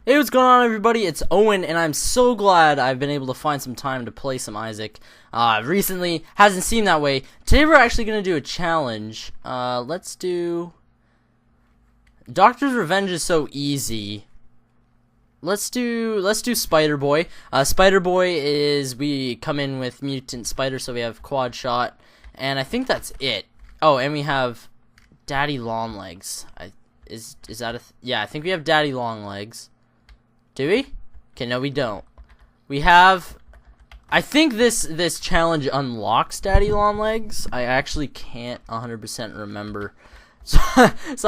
Hey, what's going on, everybody? It's Owen, and I'm so glad I've been able to find some time to play some Isaac. Recently, hasn't seemed that way. Today we're actually going to do a challenge. Let's do... Doctor's Revenge is so easy. Let's do Spider Boy. Spider Boy is, we come in with Mutant Spider, so we have Quad Shot, and I think that's it. Oh, and we have Daddy Longlegs. Is that a... yeah, I think we have Daddy Longlegs. Do we? Okay, no, we don't. We have... I think this challenge unlocks Daddy Longlegs. I actually can't 100% remember. So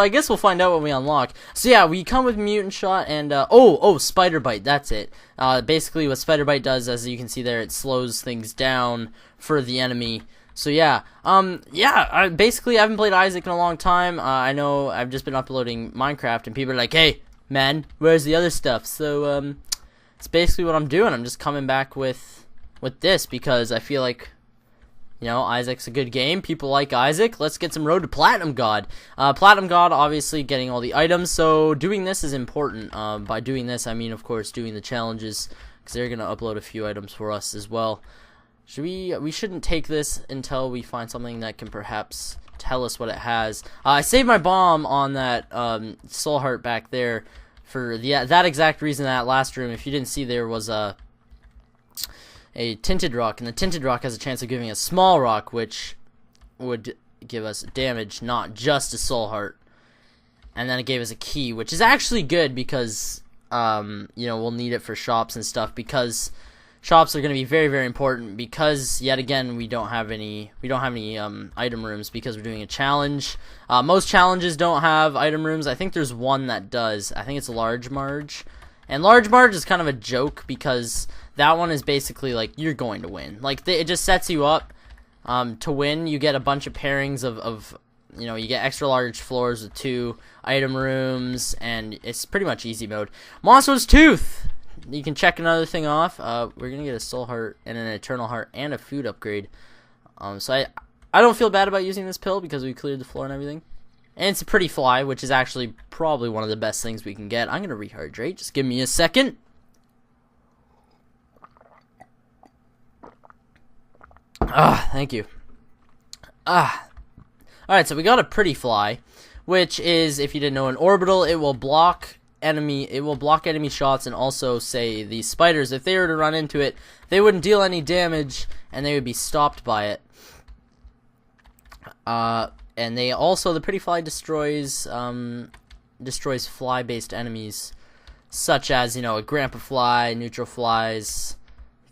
I guess we'll find out when we unlock. So yeah, we come with Mutant Shot and... Spider Bite, that's it. Basically what Spider Bite does, as you can see there, it slows things down for the enemy. So yeah, basically I haven't played Isaac in a long time. I know I've just been uploading Minecraft and people are like, hey, man, where's the other stuff? So it's basically what I'm doing. I'm just coming back with this because I feel like, you know, Isaac's a good game. People like Isaac. Let's get some Road to Platinum God. Platinum God, obviously getting all the items, so doing this is important. By doing this, I mean, of course, doing the challenges, because they're going to upload a few items for us as well. We shouldn't take this until we find something that can perhaps tell us what it has. I saved my bomb on that soul heart back there for that exact reason. That last room, if you didn't see, there was a tinted rock, and the tinted rock has a chance of giving a small rock, which would give us damage, not just a soul heart. And then it gave us a key, which is actually good because you know, we'll need it for shops and stuff, because shops are going to be very, very important, because yet again we don't have any item rooms because we're doing a challenge. Most challenges don't have item rooms. I think there's one that does. I think it's Large Marge, and Large Marge is kind of a joke because that one is basically like you're going to win. Like it just sets you up to win. You get a bunch of pairings of you know, you get extra large floors with 2 item rooms, and it's pretty much easy mode. Monster's Tooth. You can check another thing off. We're gonna get a soul heart and an eternal heart and a food upgrade. So I don't feel bad about using this pill because we cleared the floor and everything. And it's a pretty fly, which is actually probably one of the best things we can get. I'm gonna rehydrate. Just give me a second. Thank you. Alright, so we got a pretty fly, which is, if you didn't know, an orbital. It will block enemy shots, and also, say, these spiders, if they were to run into it, they wouldn't deal any damage and they would be stopped by it. And they also, the pretty fly destroys fly based enemies, such as, you know, a grandpa fly, neutral flies.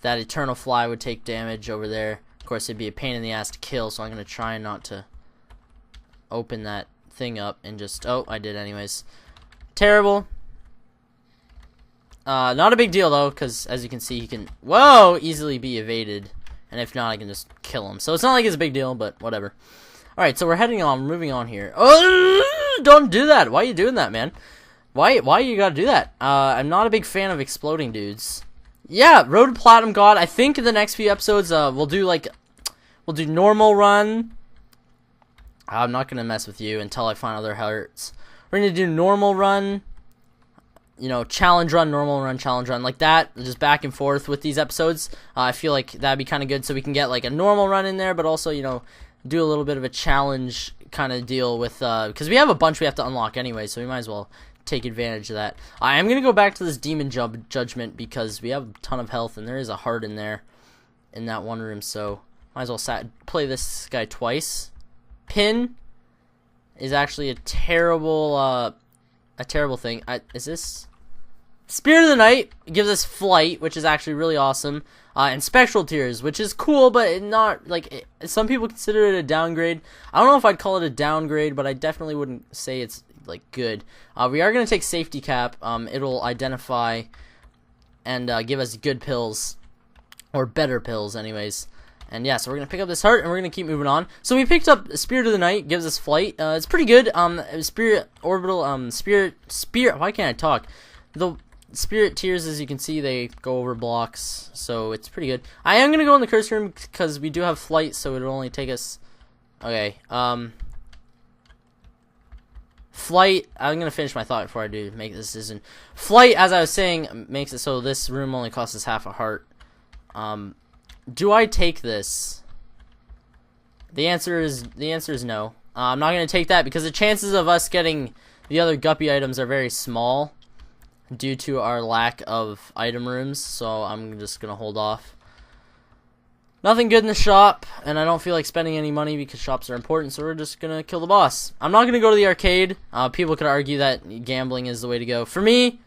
That eternal fly would take damage over there. Of course, it'd be a pain in the ass to kill, so I'm gonna try not to open that thing up and just... oh, I did anyways. Terrible. Not a big deal though, because as you can see, he can easily be evaded, and if not, I can just kill him. So it's not like it's a big deal, but whatever. All right, so we're heading on, moving on here. Oh, don't do that! Why are you doing that, man? Why you gotta do that? I'm not a big fan of exploding dudes. Yeah, Road to Platinum God. I think in the next few episodes, we'll do normal run. I'm not gonna mess with you until I find other hearts. We're gonna do normal run, you know, challenge run, normal run, challenge run, like that, just back and forth with these episodes. I feel like that'd be kind of good, so we can get like a normal run in there, but also, you know, do a little bit of a challenge kind of deal with, because we have a bunch we have to unlock anyway, so we might as well take advantage of that. I am gonna go back to this demon judgment because we have a ton of health, and there is a heart in there, in that one room, so might as well play this guy twice. Pin is actually a terrible thing. Is this Spirit of the Night? Gives us flight, which is actually really awesome, and Spectral Tears, which is cool, but not like some people consider it a downgrade. I don't know if I'd call it a downgrade, but I definitely wouldn't say it's like good. We are gonna take Safety Cap. It'll identify and give us good pills, or better pills, anyways. And yeah, so we're going to pick up this heart, and we're going to keep moving on. So we picked up Spirit of the Night, gives us flight. It's pretty good. Spirit Orbital, Spirit, why can't I talk? The Spirit Tears, as you can see, they go over blocks, so it's pretty good. I am going to go in the curse room, because we do have flight, so it'll only take us, okay, Flight, I'm gonna finish my thought before I do make this decision. Flight, as I was saying, makes it so this room only costs us half a heart. Do I take this? The answer is no. I'm not gonna take that because the chances of us getting the other guppy items are very small due to our lack of item rooms. So I'm just gonna hold off. Nothing good in the shop, and I don't feel like spending any money because shops are important, so we're just gonna kill the boss. I'm not gonna go to the arcade. People could argue that gambling is the way to go. For me,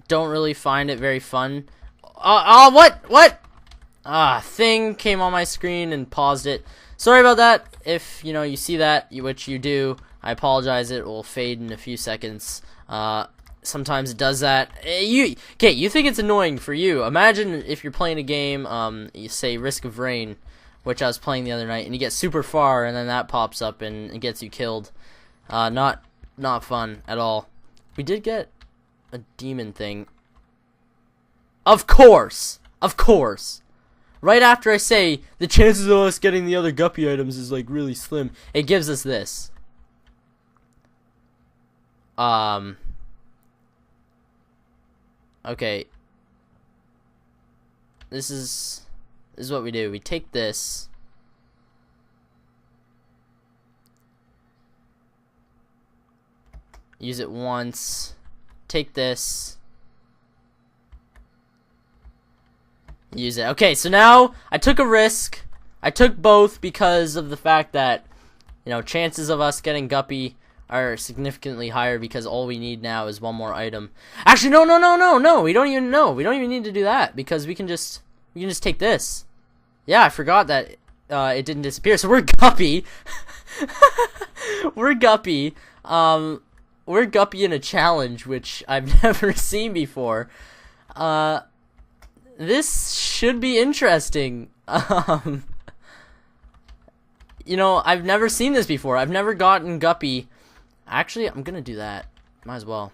don't really find it very fun. What? Thing came on my screen and paused it. Sorry about that. If, you see that, which you do, I apologize. It will fade in a few seconds. Sometimes it does that. You think it's annoying for you. Imagine if you're playing a game, you say Risk of Rain, which I was playing the other night, and you get super far, and then that pops up and it gets you killed. Not fun at all. We did get a demon thing. Of course! Right after I say, the chances of us getting the other guppy items is, like, really slim, it gives us this. Okay. This is what we do. We take this. Use it once. Take this. Use it. Okay, so now I took a risk. I took both because of the fact that, chances of us getting guppy are significantly higher because all we need now is one more item. Actually, no. We don't even need to do that because we can just take this. Yeah, I forgot that it didn't disappear. So we're guppy. We're guppy. We're guppy in a challenge which I've never seen before. This should be interesting. I've never seen this before. I've never gotten guppy. Actually, I'm gonna do that. Might as well.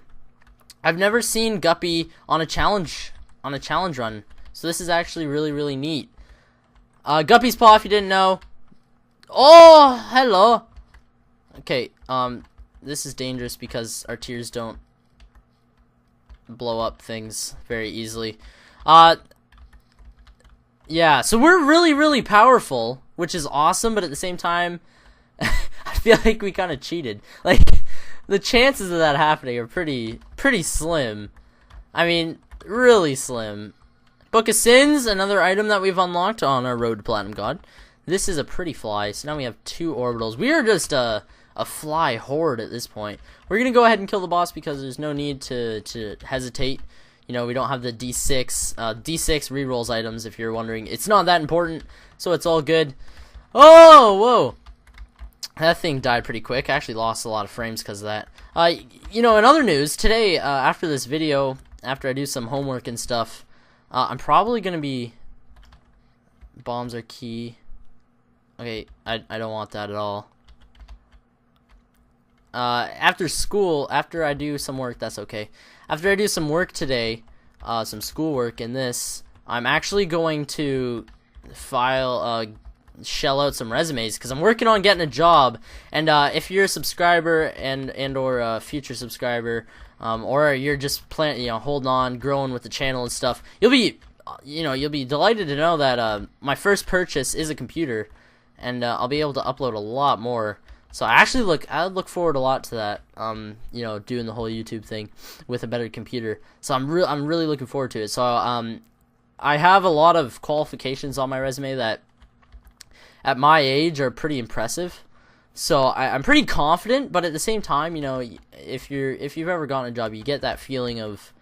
I've never seen guppy on a challenge run. So this is actually really, really neat. Guppy's paw, if you didn't know. Oh, hello. Okay, this is dangerous because our tears don't blow up things very easily. Yeah, so we're really, really powerful, which is awesome, but at the same time, I feel like we kind of cheated. Like, the chances of that happening are pretty slim. I mean, really slim. Book of Sins, another item that we've unlocked on our road to Platinum God. This is a pretty fly, so now we have 2 orbitals. We are just a fly horde at this point. We're going to go ahead and kill the boss because there's no need to hesitate. We don't have the D6 rerolls items, if you're wondering. It's not that important, so it's all good. Oh, whoa. That thing died pretty quick. I actually lost a lot of frames because of that. In other news, today, after this video, after I do some homework and stuff, I'm probably going to be... Bombs are key. Okay, I don't want that at all. After school, after I do some work, that's okay. After I do some work today, some schoolwork in this, I'm actually going to shell out some resumes because I'm working on getting a job. And if you're a subscriber and or a future subscriber, or you're just holding on, growing with the channel and stuff, you'll be delighted to know that my first purchase is a computer, and I'll be able to upload a lot more. So I look forward a lot to that. Doing the whole YouTube thing with a better computer. So I'm really looking forward to it. So I have a lot of qualifications on my resume that at my age are pretty impressive. So I'm pretty confident, but at the same time, if you've ever gotten a job, you get that feeling of,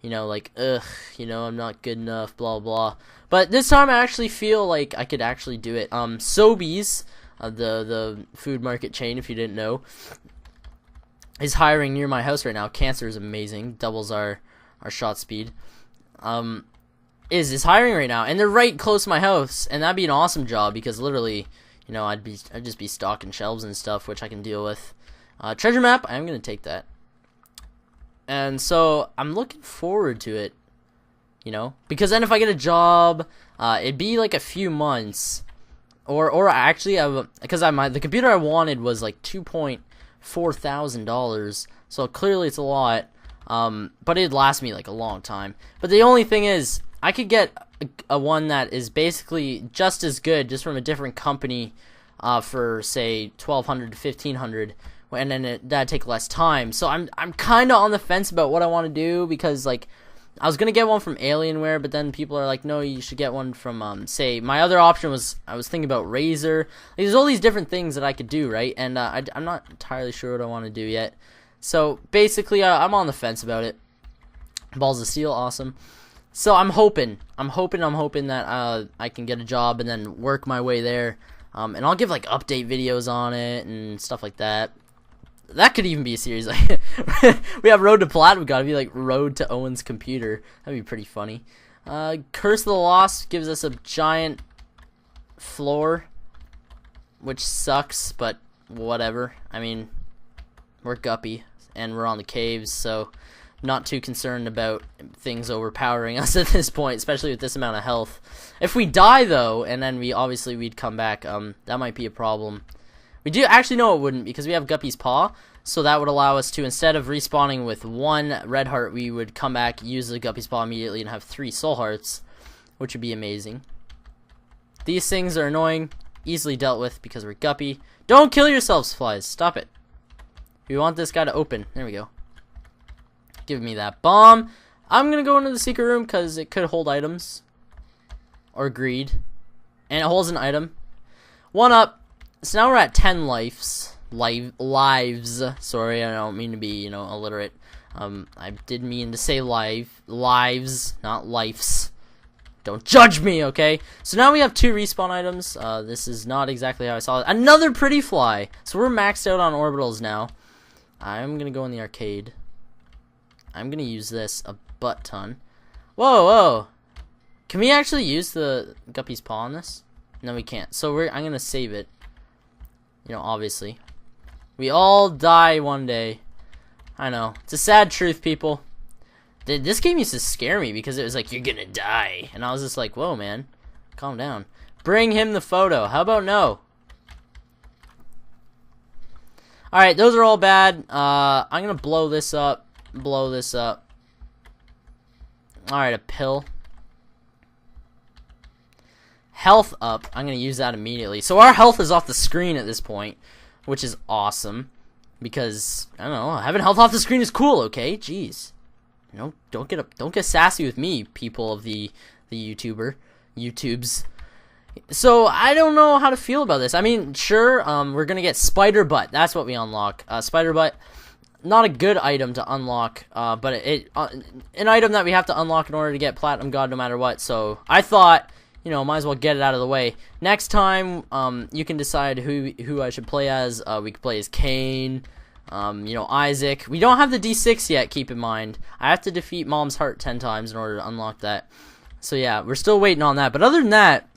like, ugh, I'm not good enough, blah blah. But this time I actually feel like I could actually do it. Sobeys, the food market chain, if you didn't know, is hiring near my house right now. Cancer is amazing, doubles our shot speed. Is hiring right now, and they're right close to my house, and that'd be an awesome job because literally, I'd just be stocking shelves and stuff, which I can deal with. Treasure map, I'm gonna take that, and so I'm looking forward to it, because then if I get a job, it'd be like a few months, or actually, because the computer I wanted was like $2,400, So clearly it's a lot. But it'd last me like a long time. But the only thing is, I could get a one that is basically just as good, just from a different company, for say 1,200 to 1,500, and then that'd take less time. So I'm kind of on the fence about what I want to do, because like I was gonna get one from Alienware, but then people are like, no, you should get one from say, my other option was, I was thinking about Razer. Like, there's all these different things that I could do, right? And I'm not entirely sure what I want to do yet. So basically, I'm on the fence about it. Balls of Steel, awesome. So I'm hoping that I can get a job and then work my way there. And I'll give like update videos on it and stuff like that. That could even be a series. Like we have Road to Platinum, gotta be like Road to Owen's Computer. That'd be pretty funny. Curse of the Lost gives us a giant floor, which sucks, but whatever. I mean, we're guppy and we're on the caves, so not too concerned about things overpowering us at this point, especially with this amount of health. If we die though, and then we'd come back, that might be a problem. We do actually, no, it wouldn't, because we have Guppy's Paw, so that would allow us to, instead of respawning with 1 red heart, we would come back, use the Guppy's Paw immediately, and have 3 soul hearts, which would be amazing. These things are annoying, easily dealt with because we're Guppy. Don't kill yourselves, flies. Stop it. We want this guy to open. There we go. Give me that bomb. I'm gonna go into the secret room because it could hold items. Or greed. And it holds an item. 1 up. So now we're at 10 lives. Lives. Sorry, I don't mean to be, illiterate. I did mean to say lives, not lifes. Don't judge me, okay? So now we have 2 respawn items. This is not exactly how I saw it. Another pretty fly. So we're maxed out on orbitals now. I'm gonna go in the arcade. I'm gonna use this a butt ton. Whoa, whoa! Can we actually use the Guppy's Paw on this? No, we can't. So I'm gonna save it. Obviously. We all die one day. I know. It's a sad truth, people. This game used to scare me because it was like, you're gonna die. And I was just like, whoa, man. Calm down. Bring him the photo. How about no? Alright, those are all bad. I'm gonna blow this up. Blow this up. Alright, a pill. Health up. I'm gonna use that immediately. So our health is off the screen at this point, which is awesome. Because, I don't know, having health off the screen is cool, okay? Jeez. Don't get sassy with me, people of the YouTubes. So I don't know how to feel about this. I mean, sure, we're gonna get Spider Butt. That's what we unlock. Spider Butt, not a good item to unlock, but an item that we have to unlock in order to get Platinum God no matter what. So I thought, might as well get it out of the way. Next time, you can decide who I should play as. We could play as Cain, Isaac. We don't have the D6 yet, keep in mind. I have to defeat Mom's Heart 10 times in order to unlock that. So yeah, we're still waiting on that. But other than that,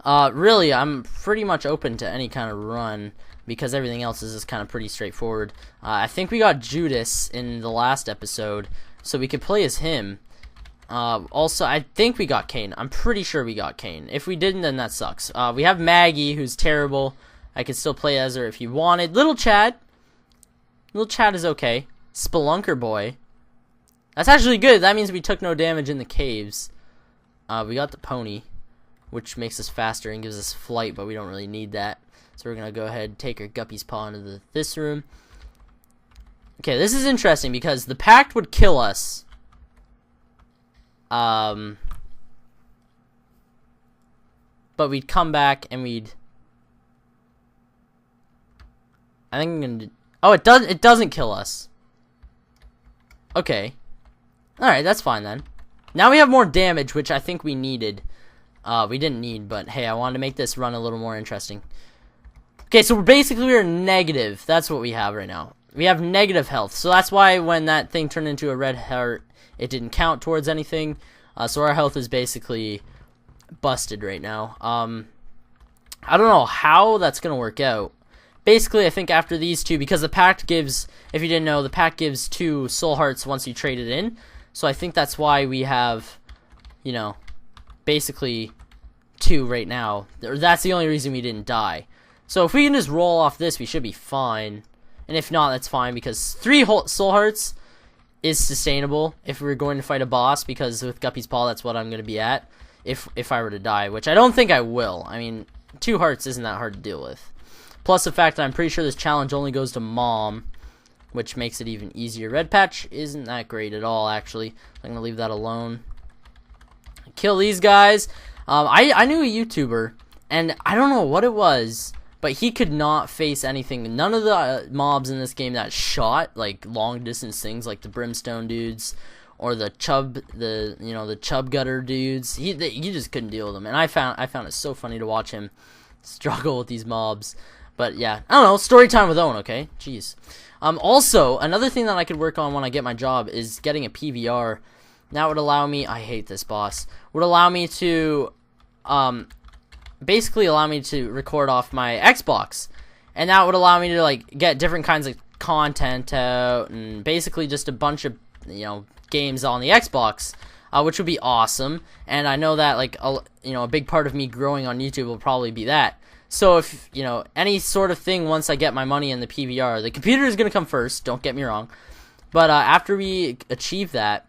really, I'm pretty much open to any kind of run, because everything else is just kind of pretty straightforward. I think we got Judas in the last episode, so we could play as him. Also, I think we got Cain. I'm pretty sure we got Cain. If we didn't, then that sucks. We have Maggie, who's terrible. I could still play as her if you wanted. Little Chad. Little Chad is okay. Spelunker Boy. That's actually good. That means we took no damage in the caves. We got the pony, which makes us faster and gives us flight, but we don't really need that. So we're going to go ahead and take our Guppy's Paw into this room. Okay, this is interesting because the Pact would kill us. But we'd come back and we'd... I think I'm going to... Oh, it doesn't kill us. Okay. Alright, that's fine then. Now we have more damage, which I think we needed. We didn't need, but hey, I wanted to make this run a little more interesting. Okay, so we're negative. That's what we have right now. We have negative health. So that's why when that thing turned into a red heart, it didn't count towards anything. So our health is basically busted right now. I don't know how that's going to work out. Basically, I think after these two, because the Pact gives, if you didn't know, the Pact gives 2 soul hearts once you trade it in. So I think that's why we have, basically 2 right now. That's the only reason we didn't die. So if we can just roll off this, we should be fine. And if not, that's fine, because 3 soul hearts is sustainable if we were going to fight a boss, because with Guppy's Paw, that's what I'm going to be at if I were to die, which I don't think I will. I mean, 2 hearts isn't that hard to deal with. Plus the fact that I'm pretty sure this challenge only goes to Mom, which makes it even easier. Red Patch isn't that great at all, actually. I'm going to leave that alone. Kill these guys. I knew a YouTuber, and I don't know what it was, but he could not face anything. None of the mobs in this game that shot, like long distance things, like the Brimstone dudes or the chub gutter dudes. He just couldn't deal with them, and I found it so funny to watch him struggle with these mobs. But yeah, I don't know. Story time with Owen. Okay, jeez. Also, another thing that I could work on when I get my job is getting a PVR. That would allow me, I hate this boss, would allow me to, basically allow me to record off my Xbox. And that would allow me to, like, get different kinds of content out, and basically just a bunch of, games on the Xbox, which would be awesome. And I know that, like, a big part of me growing on YouTube will probably be that. So if, any sort of thing once I get my money in the PVR, the computer is going to come first, don't get me wrong. But after we achieve that,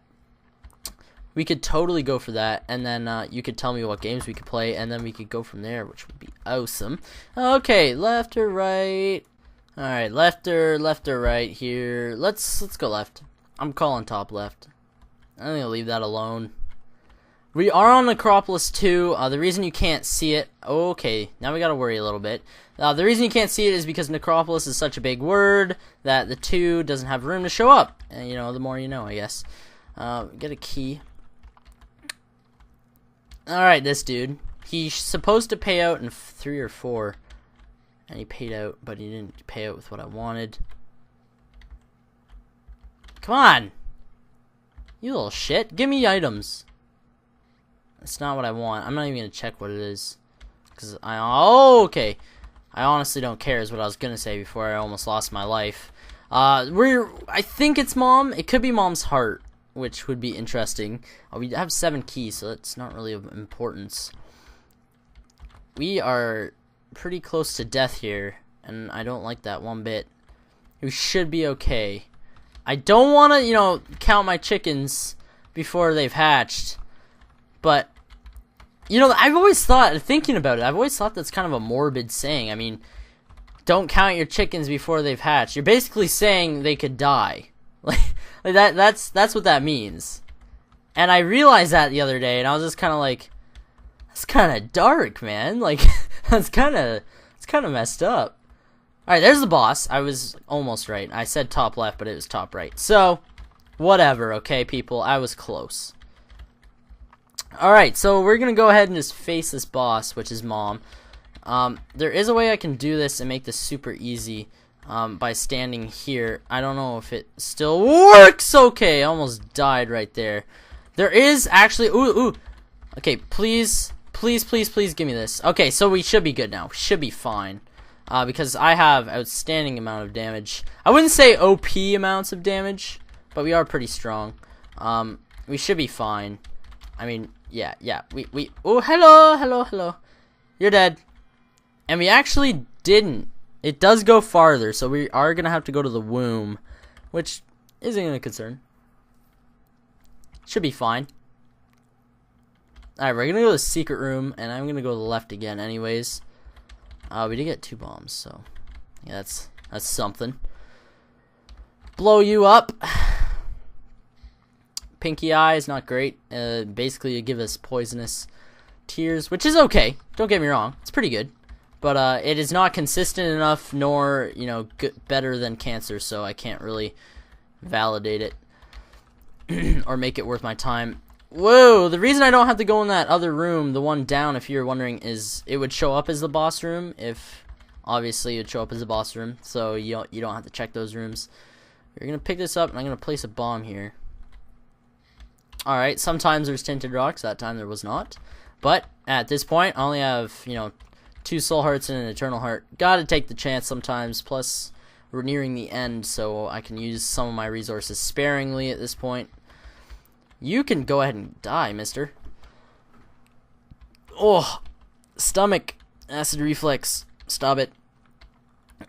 we could totally go for that, and then you could tell me what games we could play, and then we could go from there, which would be awesome. Okay, left or right? Alright, left or right here. Let's go left. I'm calling top left. I'm gonna leave that alone. We are on Necropolis 2. The reason you can't see it... Okay, now we gotta worry a little bit. The reason you can't see it is because Necropolis is such a big word that the 2 doesn't have room to show up. And, the more you know, I guess. Get a key. Alright, this dude. He's supposed to pay out in 3 or 4. And he paid out, but he didn't pay out with what I wanted. Come on! You little shit. Give me items. That's not what I want. I'm not even going to check what it is. Because okay. I honestly don't care is what I was going to say before I almost lost my life. I think it's Mom. It could be Mom's heart, which would be interesting. We have 7 keys, so that's not really of importance. We are pretty close to death here, and I don't like that one bit. We should be okay. I don't want to, count my chickens before they've hatched, but, I've always thought, thinking about it, I've always thought that's kind of a morbid saying. I mean, don't count your chickens before they've hatched. You're basically saying they could die. That's what that means. And I realized that the other day, and I was just kind of like, that's kind of dark, man. Like, it's kind of messed up. Alright, there's the boss. I was almost right. I said top left, but it was top right. So, whatever, okay, people. I was close. Alright, so we're going to go ahead and just face this boss, which is Mom. There is a way I can do this and make this super easy. By standing here. I don't know if it still works. Okay, I almost died right there. There is actually... Ooh. Okay, please give me this. Okay, so we should be good now. We should be fine. Because I have outstanding amount of damage. I wouldn't say OP amounts of damage, but we are pretty strong. We should be fine. I mean, yeah. Oh, hello. You're dead. And we actually didn't. It does go farther, so we are going to have to go to the womb, which isn't a concern. Should be fine. Alright, we're going to go to the secret room, and I'm going to go to the left again anyways. We did get 2 bombs, so yeah, that's something. Blow you up. Pinky eye is not great. Basically, you give us poisonous tears, which is okay. Don't get me wrong. It's pretty good. But it is not consistent enough, nor, better than cancer, so I can't really validate it or make it worth my time. Whoa, the reason I don't have to go in that other room, the one down, if you're wondering, is it would show up as the boss room. If, obviously, it would show up as the boss room, so you don't have to check those rooms. We're going to pick this up, and I'm going to place a bomb here. Alright, sometimes there's tinted rocks, that time there was not. But, at this point, I only have, 2 soul hearts and an eternal heart. Gotta take the chance sometimes, plus we're nearing the end, so I can use some of my resources sparingly at this point. You can go ahead and die, mister. Oh, stomach, acid reflex, stop it.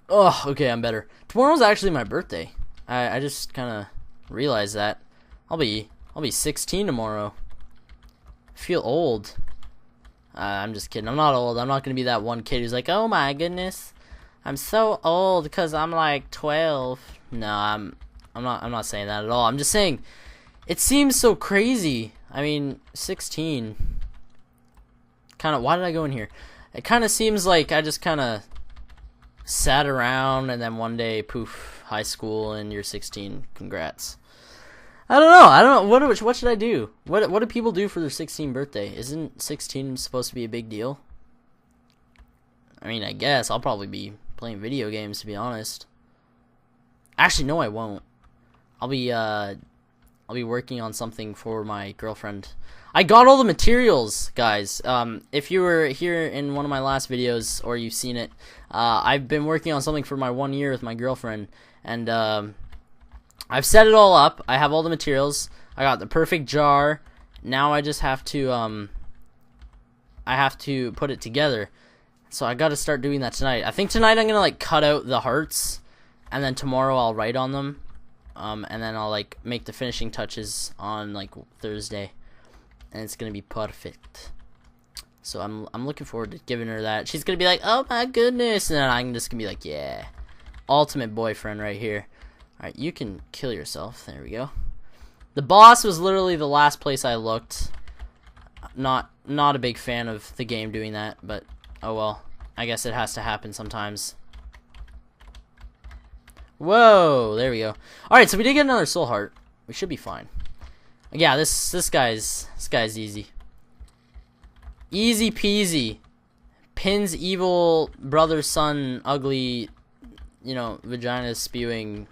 Oh, okay, I'm better. Tomorrow's actually my birthday. I just kind of realized that. I'll be 16 tomorrow. I feel old. I'm just kidding. I'm not old. I'm not gonna be that one kid who's like, oh my goodness, I'm so old because I'm like 12. No, I'm not saying that at all. I'm just saying it seems so crazy. I mean, 16. Kind of. Why did I go in here? It kind of seems like I just kind of sat around and then one day, poof, high school and you're 16. Congrats. I don't know. What should I do? What do people do for their 16th birthday? Isn't 16 supposed to be a big deal? I mean, I guess I'll probably be playing video games, to be honest. Actually, no, I won't. I'll be working on something for my girlfriend. I got all the materials, guys. If you were here in one of my last videos or you've seen it, I've been working on something for my 1 year with my girlfriend, and I've set it all up. I have all the materials. I got the perfect jar. Now I just have to put it together. So I got to start doing that tonight. I think tonight I'm gonna like cut out the hearts, and then tomorrow I'll write on them, and then I'll like make the finishing touches on like Thursday, and it's gonna be perfect. So I'm looking forward to giving her that. She's gonna be like, oh my goodness, and then I'm just gonna be like, yeah, ultimate boyfriend right here. Alright, you can kill yourself. There we go. The boss was literally the last place I looked. Not a big fan of the game doing that, but oh well. I guess it has to happen sometimes. Whoa, there we go. Alright, so we did get another soul heart. We should be fine. Yeah, this guy's easy. Easy peasy. Pin's evil brother, son, ugly, vagina spewing.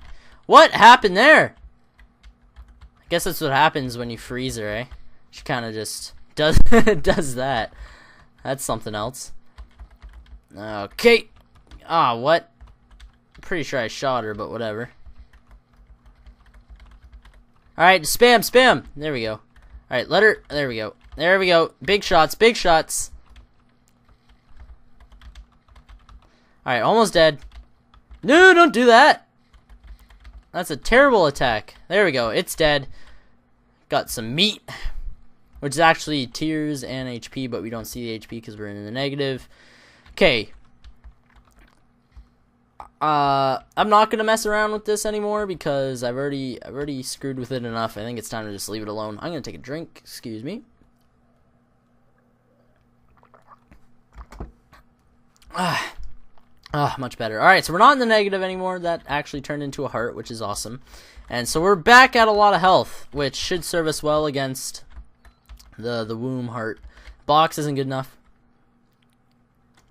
What happened there? I guess that's what happens when you freeze her, eh? She kind of just does does that. That's something else. Okay. Ah, what? Pretty sure I shot her, but whatever. Alright, spam. There we go. Alright, let her. There we go. There we go. Big shots. Alright, almost dead. No, don't do that. That's a terrible attack. There we go. It's dead. Got some meat, which is actually tears and HP, but we don't see the HP because we're in the negative. Okay. I'm not gonna mess around with this anymore because I've already screwed with it enough. I think it's time to just leave it alone. I'm gonna take a drink. Excuse me. Much better. Alright, so we're not in the negative anymore. That actually turned into a heart, which is awesome. And so we're back at a lot of health, which should serve us well against the womb heart. Box isn't good enough.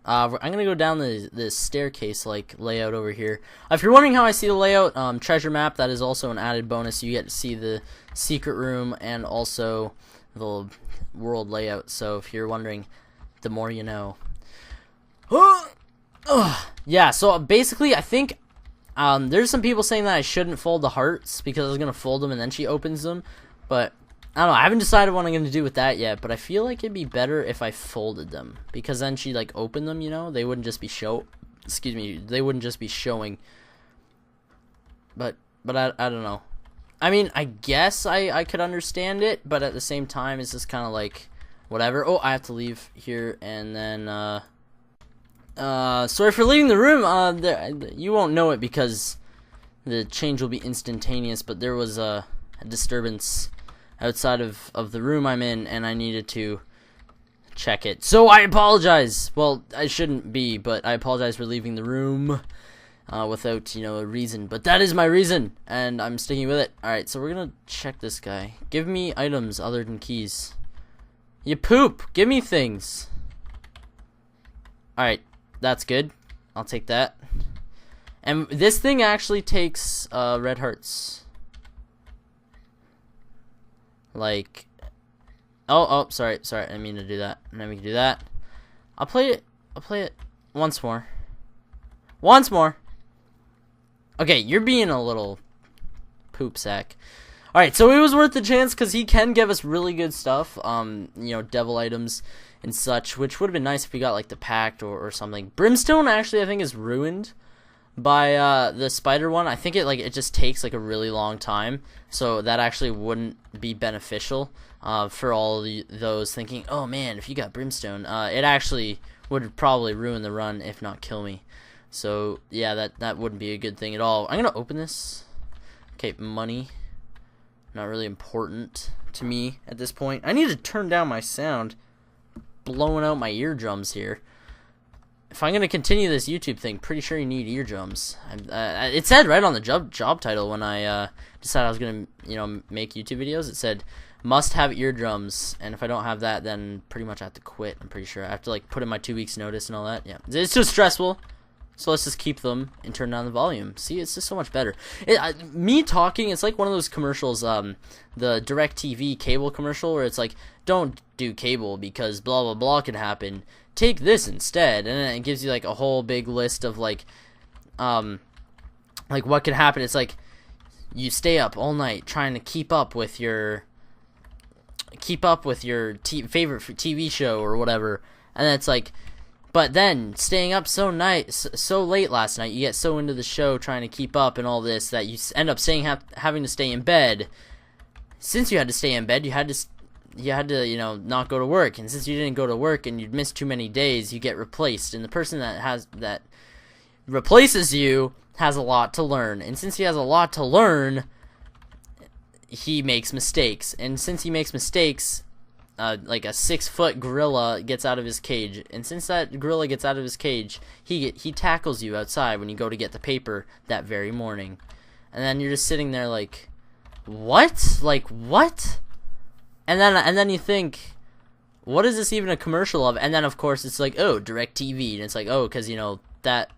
I'm going to go down the staircase like layout over here. If you're wondering how I see the layout, treasure map, that is also an added bonus. You get to see the secret room and also the world layout. So if you're wondering, the more you know. Yeah, so basically I think there's some people saying that I shouldn't fold the hearts because I was going to fold them and then she opens them, but I don't know, I haven't decided what I'm going to do with that yet, but I feel like it'd be better if I folded them because then she like opened them, they wouldn't just be they wouldn't just be showing. But I don't know. I mean, I guess I could understand it, but at the same time it's just kind of like whatever. Oh, I have to leave here and then sorry for leaving the room. You won't know it because the change will be instantaneous, but there was a disturbance outside of the room I'm in, and I needed to check it. So I apologize. Well, I shouldn't be, but I apologize for leaving the room without, a reason. But that is my reason, and I'm sticking with it. Alright, so we're gonna check this guy. Give me items other than keys. You poop! Give me things! Alright. That's good. I'll take that. And this thing actually takes red hearts. Like, oh, sorry. I didn't mean to do that. And then we can do that. I'll play it once more. Okay, you're being a little poop sack. Alright, so it was worth the chance because he can give us really good stuff. Devil items and such, which would have been nice if we got like the pact or something. Brimstone actually I think is ruined. by the spider one. I think it just takes like a really long time, so that actually wouldn't be beneficial for all those thinking, oh man, if you got brimstone, it actually would probably ruin the run, if not kill me. So yeah, that wouldn't be a good thing at all. I'm gonna open this. Okay, money, not really important to me at this point. I need to turn down my sound, blowing out my eardrums here. If I'm gonna continue this YouTube thing, pretty sure you need eardrums. It said right on the job title when I decided I was gonna make YouTube videos. It said must have eardrums, and if I don't have that, then pretty much I have to quit. I'm pretty sure I have to like put in my 2 weeks notice and all that. Yeah, it's too stressful. So let's just keep them and turn down the volume. See, it's just so much better. Me talking, it's like one of those commercials, the DirecTV cable commercial, where it's like, don't do cable because blah blah blah could happen. Take this instead, and then it gives you like a whole big list of like what could happen. It's like you stay up all night trying to keep up with your favorite TV show or whatever, and then it's like, but then staying up so late last night, you get so into the show trying to keep up and all this that you end up having to stay in bed. Since you had to stay in bed, you had to not go to work, and since you didn't go to work and you'd missed too many days, you get replaced, and the person that replaces you has a lot to learn, and since he has a lot to learn, he makes mistakes, and since he makes mistakes, like a 6-foot gorilla gets out of his cage, and since that gorilla gets out of his cage, he tackles you outside when you go to get the paper that very morning, and then you're just sitting there like, what? Like what? And then you think, what is this even a commercial of? And then of course it's like, oh, DirecTV, and it's like, oh, because that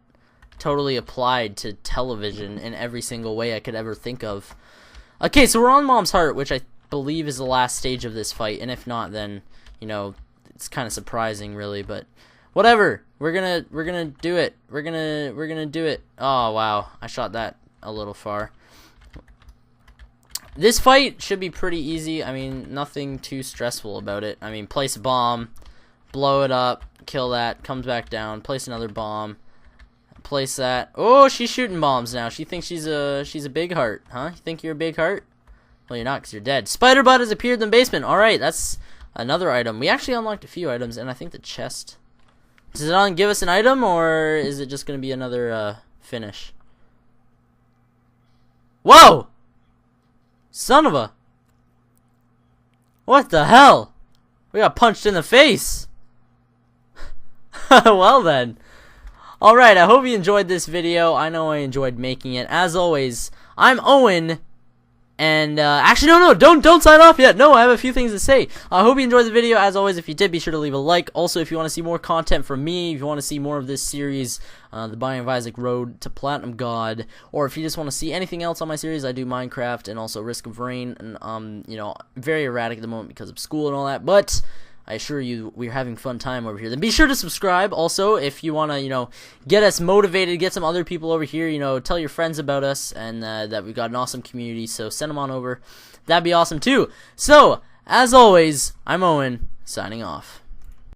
totally applied to television in every single way I could ever think of. Okay, so we're on Mom's Heart, which I believe is the last stage of this fight, and if not, then it's kind of surprising, really, but whatever. We're gonna do it. We're gonna do it. Oh wow, I shot that a little far. This fight should be pretty easy. I mean, nothing too stressful about it. I mean, place a bomb, blow it up, kill that, comes back down, place another bomb, place that. Oh, she's shooting bombs now. She thinks she's a big heart, huh? You think you're a big heart? Well, you're not, because you're dead. Spider butt has appeared in the basement. Alright, that's another item. We actually unlocked a few items, and I think the chest. Does it give us an item, or is it just going to be another finish? Whoa! Son of a... What the hell? We got punched in the face. Well then. Alright, I hope you enjoyed this video. I know I enjoyed making it. As always, I'm Owen. And, actually, no, don't sign off yet. No, I have a few things to say. I hope you enjoyed the video. As always, if you did, be sure to leave a like. Also, if you want to see more content from me, if you want to see more of this series, the Binding of Isaac Road to Platinum God, or if you just want to see anything else on my series, I do Minecraft and also Risk of Rain, and, very erratic at the moment because of school and all that, but I assure you, we're having fun time over here. Then be sure to subscribe. Also, if you want to, get us motivated, get some other people over here, tell your friends about us, and that we've got an awesome community, so send them on over. That'd be awesome, too. So, as always, I'm Owen, signing off.